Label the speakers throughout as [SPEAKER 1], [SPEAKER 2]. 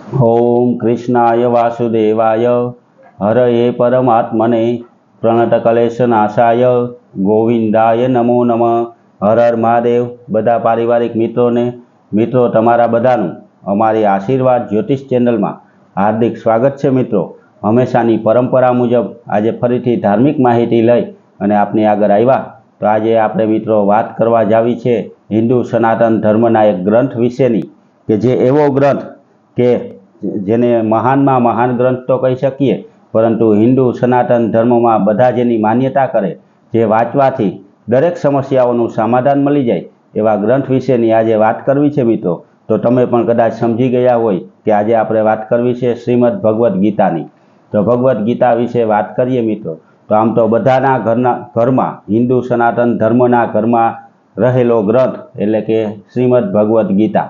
[SPEAKER 1] ओम कृष्णाय वासुदेवाय हरये परमात्मने प्रणतकलेशनाशाय गोविंदाय नमो नमः। हर हर महादेव। बधा पारिवारिक मित्रों तमारा बधानुं अमारी आशीर्वाद ज्योतिष चेनल में हार्दिक स्वागत है। मित्रों, हमेशानी परंपरा मुजब आज फरीथी धार्मिक माहिती लई अने आपनी आगळ आव्या। तो आज आपणे मित्रों बात करवा जावी छे हिंदू सनातन धर्मना एक ग्रंथ विशेनी के जे एवो ग्रंथ के जेने महान में महान ग्रंथ तो कही सकीए, परंतु हिंदू सनातन धर्म में बधा जेनी मान्यता करे जे वाँचवाथी दरेक समस्याओनुं समाधान मळी जाय एवा ग्रंथ विशेनी आज बात करवी छे। मित्रों, तो तमे पण कदाच समझी गया होय कि आज आपणे बात करवी छे श्रीमद भगवत गीतानी। तो भगवत गीता विषे बात करीए मित्रों, तो आम तो बधाना घर में हिंदू सनातन धर्मना घर में रहेलो ग्रंथ एटले के श्रीमद भगवत गीता।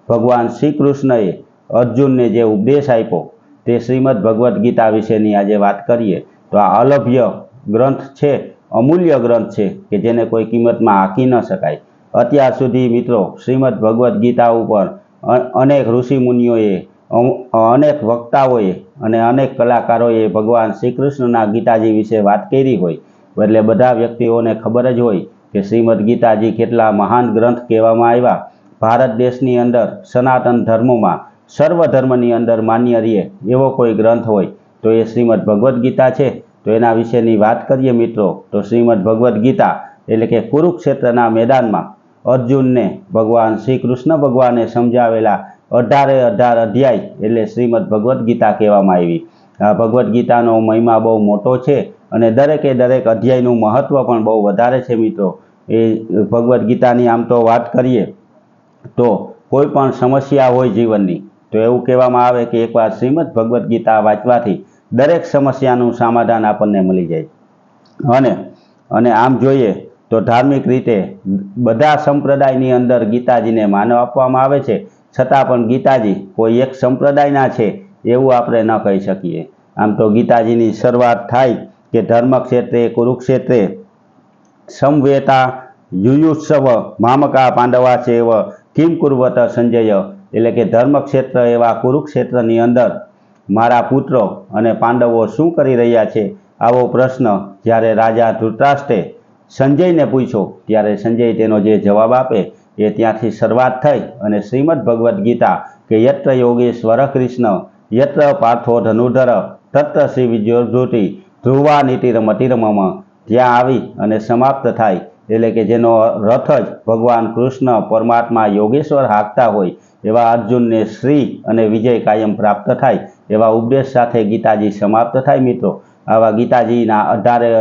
[SPEAKER 1] भगवान श्री कृष्णए अर्जुन ने जे उपदेश आप्यो ते श्रीमद भगवत गीता विशेनी आज बात करिए। तो आ अलभ्य ग्रंथ छे, अमूल्य ग्रंथ छे कि जेने कोई कीमत में आंकी न शकाय। अत्यार सुधी मित्रों श्रीमद भगवत गीता उपर अनेक ऋषि मुनिओए, अनेक वक्ताओए अने अनेक कलाकारोए भगवान श्री कृष्णना गीताजी विषे बात करी होय। એટલે બધા વ્યક્તિઓને ખબર જ હોય કે શ્રીમદ ગીતાજી કેટલા મહાન ગ્રંથ કહેવામાં આવ્યા। ભારત દેશની અંદર સનાતન ધર્મમાં સર્વધર્મની અંદર માન્ય રहे एवो कोई ग्रंथ होय तो ये श्रीमद भगवत गीता है। तो एना विशेनी बात करिए मित्रों, तो श्रीमद भगवत गीता एटले के कुरुक्षेत्रना मैदान में अर्जुन ने भगवान श्री कृष्ण भगवाने समझावेला 18 अध्याय एटले श्रीमद भगवत गीता कहेवामां आवी। आ भगवत गीतानो महिमा बहु मोटो है अने दरेके दरेक अध्यायनुं महत्व पण बहु वधारे छे। मित्रों, ए भगवत गीतानी आम तो बात करिए तो कोईपण समस्या होय जीवननी तो एवं कहेवामां आवे कि एक बार श्रीमद भगवत गीता वाँचवाथी दरेक समस्यानुं समाधान आपने मळी जाय। अने आम जोईए तो धार्मिक रीते बधा संप्रदायनी अंदर गीताजीने मानव आपवामां आवे छे, छतां पण गीताजी कोई एक संप्रदायना छे एवुं आपणे न कही शकीए। आम तो गीताजीनी शरूआत थाय कि धर्म क्षेत्रे कुरुक्षेत्रे समवेता युयुत्सव मामका पांडवा चेव किम कुर्वत संजय। एटले के धर्म क्षेत्र एवा कुरुक्षेत्रनी अंदर मारा पुत्रो अने पांडवो शुं करी रह्या छे आवो प्रश्न ज्यारे राजा धृतराष्ट्रे संजयने पूछ्यो त्यारे संजय तेनो जे जवाब आपे ए त्यांथी शरूआत थई अने श्रीमद भगवत गीता के यत्र योगेश्वर कृष्ण यत्र पार्थो धनुर्धर तत्र श्री विजयोद्धुति ध्रुवा नीतिरमतिरमम त्यां आवी अने समाप्त थाय। एटले के जेनो रथ ज भगवान कृष्ण परमात्मा योगेश्वर हांकता होय एवा अर्जुन ने श्री अने विजय कायम प्राप्त थाय एवा उपदेश साथे गीताजी समाप्त थाय। मित्रों, आवा गीताजीना 18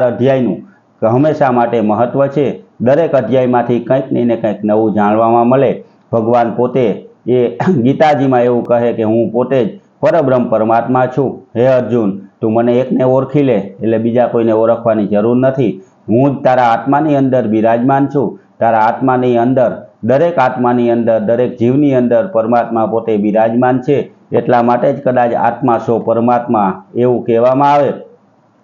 [SPEAKER 1] अध्यायनुं हमेशा माटे महत्व छे। दरेक अध्यायमांथी कंईक ने कंईक नवुं जाणवामां मळे। भगवान पोते ए गीताजीमां एवुं कहे कि हूँ पोते ज परब्रह्म परमात्मा छुं। हे अर्जुन, तू मने एकने ओळखी ले एटले बीजा कोईने ओळखवानी जरूर नथी। हूँ ज तारा आत्मानी अंदर बिराजमान छुं। तारा आत्मानी अंदर दरेक आत्मानी अंदर दरेक जीवनी अंदर परमात्मा पोते बिराजमान छे। एटला माटे ज कदाच आत्मा सो परमात्मा एवुं कहेवामां आवे।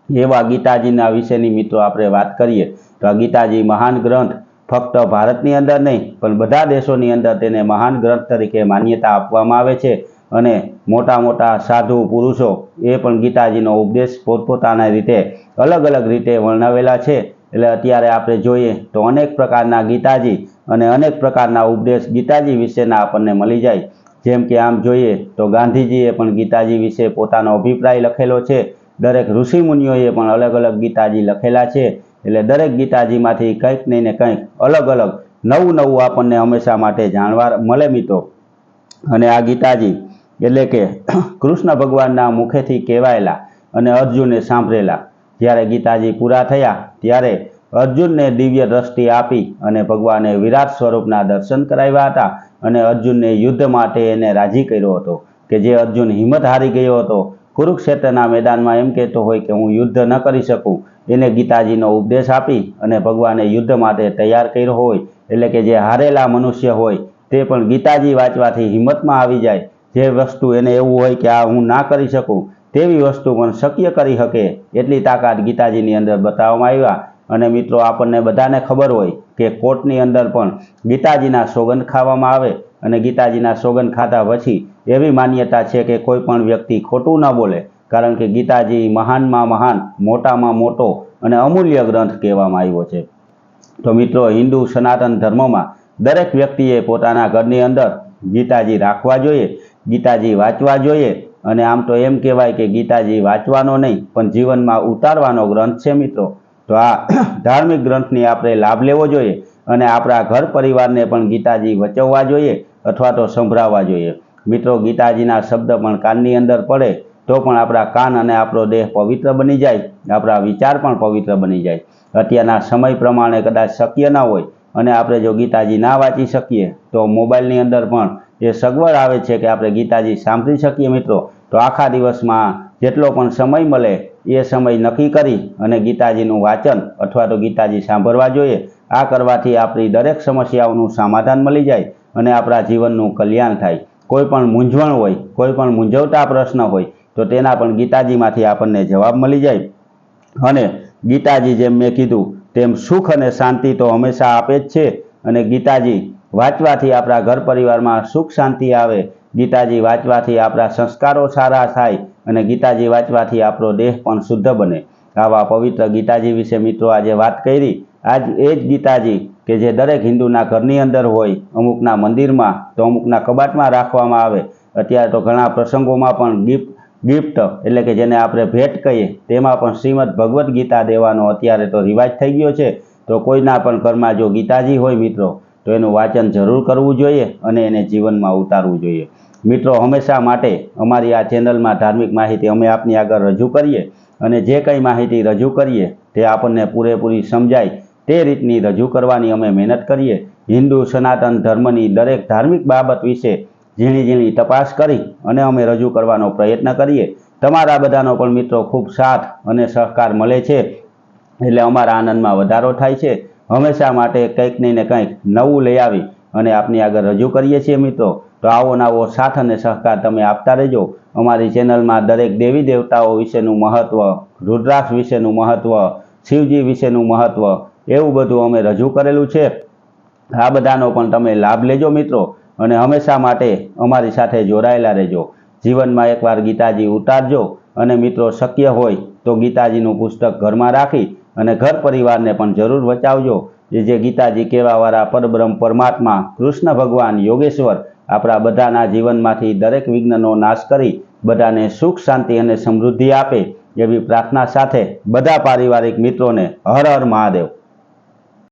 [SPEAKER 1] एवा गीताजीना विशेनी मित्रों आपणे वात करीए तो आ गीताजी महान ग्रंथ फक्त भारतनी अंदर नहीं पण बधा देशोनी अंदर तेने महान ग्रंथ तरीके मान्यता आपवामां आवे छे। अने मोटा मोटा साधु पुरुषो ए पण गीताजीनो उपदेश पोतपोताना रीते अलग अलग रीते वर्णवेला छे। एटले अत्यारे आपणे जोईए तो अनेक प्रकारना गीताजी अने अनेक प्रकारना उपदेश गीताजी विशेना आपणने मळी जाय। जेम के आम जोईए तो गांधीजीए पण गीताजी विषे पोतानो अभिप्राय लखेलो छे। दरेक ऋषि मुनिओए पण अलग अलग गीताजी लखेला छे। एटले दरेक गीताजीमांथी कंईक ने कंईक अलग अलग नवुं नवुं आपणने हमेशा माटे जाणवा मळे। मित्रों, अने आ गीताजी एटले के कृष्ण भगवानना मुखेथी कहेवायेला अने अर्जुने सांभळेला। ज्यारे गीताजी पूरा थया त्यारे अर्जुन ने दिव्य दृष्टि आपी अने भगवाने विराट स्वरूपना दर्शन कराव्या हता अने अर्जुन ने युद्ध माटे एने राजी कर्यो हतो कि जे अर्जुन हिम्मत हारी गयो हतो कुरुक्षेत्रना मैदानमां एम कहेतो होय कि हूँ युद्ध न करी शकूँ, एने गीताजीनो उपदेश आपी अने भगवाने युद्ध माटे तैयार कर्यो होय। एटले के जे हारेला मनुष्य होय ते पण गीताजी वांचवाथी हिम्मतमां आवी जाय। जे वस्तु एने एवुं होय कि आ हूँ ना करी शकूँ तेवी वस्तु पण शक्य करी शके एटली ताकात गीताजीनी अंदर बताववामां आव्या। अने मित्रों आपने बधाने खबर होय कि कोर्टनी अंदर पण गीताजीना सोगंद खावामां आवे અને ગીતાજીના સોગંદ ખાધા પછી એવી માન્યતા છે કે કોઈ પણ વ્યક્તિ ખોટું ન બોલે, કારણ કે ગીતાજી મહાનમાં મહાન, મોટામાં મોટો અને અમૂલ્ય ગ્રંથ કહેવામાં આવ્યો છે. તો મિત્રો, હિન્દુ સનાતન ધર્મમાં દરેક વ્યક્તિએ પોતાના ઘરની અંદર ગીતાજી રાખવા જોઈએ, ગીતાજી વાંચવા જોઈએ. અને આમ તો એમ કહેવાય કે ગીતાજી વાંચવાનો નહીં પણ જીવનમાં ઉતારવાનો ગ્રંથ છે મિત્રો. તો આ ધાર્મિક ગ્રંથની આપણે લાભ લેવો જોઈએ અને આપણા ઘર પરિવારને પણ ગીતાજી વચવવા જોઈએ અથવા તો સંભળાવવા જોઈએ. મિત્રો, ગીતાજીના શબ્દ પણ કાનની અંદર પડે તો પણ આપણા કાન અને આપણો દેહ પવિત્ર બની જાય, આપણા વિચાર પણ પવિત્ર બની જાય. અત્યારના સમય પ્રમાણે કદાચ શક્ય ના હોય અને આપણે જો ગીતાજી ના વાંચી શકીએ તો મોબાઈલની અંદર પણ એ સગવડ આવે છે કે આપણે ગીતાજી સાંભળી શકીએ મિત્રો. તો આખા દિવસમાં જેટલો પણ સમય મળે એ સમય નક્કી કરી અને ગીતાજીનું વાંચન અથવા તો ગીતાજી સાંભળવા જોઈએ. આ કરવાથી આપણી દરેક સમસ્યાઓનું સમાધાન મળી જાય અને આપણા જીવનનું કલ્યાણ થાય. કોઈ પણ મૂંઝવણ હોય, કોઈ પણ મૂંઝવતા પ્રશ્ન હોય તો તેના પણ ગીતાજીમાંથી આપણને જવાબ મળી જાય. અને ગીતાજી જેમ મેં કીધું તેમ સુખ અને શાંતિ તો હંમેશા આપે જ છે. અને ગીતાજી વાંચવાથી આપણા ઘર પરિવારમાં સુખ શાંતિ આવે, ગીતાજી વાંચવાથી આપણા સંસ્કારો સારા થાય અને ગીતાજી વાંચવાથી આપણો દેહ પણ શુદ્ધ બને. આવા પવિત્ર ગીતાજી વિશે મિત્રો આજે વાત કરી. આજ એ જ ગીતાજી કે જે દરેક હિન્દુના ઘરની અંદર હોય, અમુકના મંદિરમાં તો અમુકના કબાટમાં રાખવામાં આવે. અત્યારે તો ઘણા પ્રસંગોમાં પણ ગિફ્ટ એટલે કે જેને આપણે ભેટ કહીએ તેમાં પણ શ્રીમદ ભગવદ્ ગીતા દેવાનો અત્યારે તો રિવાજ થઈ ગયો છે. તો કોઈના પણ ઘરમાં જો ગીતાજી હોય મિત્રો તો એનું વાંચન જરૂર કરવું જોઈએ અને એને જીવનમાં ઉતારવું જોઈએ. મિત્રો, હંમેશા માટે અમારી આ ચેનલમાં ધાર્મિક માહિતી અમે આપની આગળ રજૂ કરીએ અને જે કંઈ માહિતી રજૂ કરીએ તે આપણને પૂરેપૂરી સમજાય તે રીતની રજૂ કરવાની અમે મહેનત કરીએ. હિન્દુ સનાતન ધર્મની દરેક ધાર્મિક બાબત વિશે ઝીણી ઝીણી તપાસ કરી અને અમે રજૂ કરવાનો પ્રયત્ન કરીએ. તમારા બધાનો પણ મિત્રો ખૂબ સાથ અને સહકાર મળે છે એટલે અમારા આનંદમાં વધારો થાય છે. હંમેશા માટે કંઈક ને કંઈક નવું લઈ આવી અને આપની આગળ રજૂ કરીએ છીએ મિત્રો. તો આવો નવો સાથ અને સહકાર તમે આપતા રહેજો. અમારી ચેનલમાં દરેક દેવી દેવતાઓ વિશેનું મહત્ત્વ, રુદ્રાક્ષ વિશેનું મહત્ત્વ, શિવજી વિશેનું મહત્ત્વ એવું બધું અમે રજૂ કરેલું છે. આ બધાનો પણ તમે લાભ લેજો મિત્રો અને હંમેશા માટે અમારી સાથે જોડાયેલા રહેજો. જીવનમાં એકવાર ગીતાજી ઉતારજો અને મિત્રો શક્ય હોય તો ગીતાજીનું પુસ્તક ઘરમાં રાખી અને ઘર પરિવારને પણ જરૂર વચાવજો. જે ગીતાજી કહેવાવાળા પરબ્રહ્મ પરમાત્મા કૃષ્ણ ભગવાન યોગેશ્વર આપણા બધાના જીવનમાંથી દરેક વિઘ્નનો નાશ કરી બધાને સુખ શાંતિ અને સમૃદ્ધિ આપે એવી પ્રાર્થના સાથે બધા પારિવારિક મિત્રોને હર હર મહાદેવ.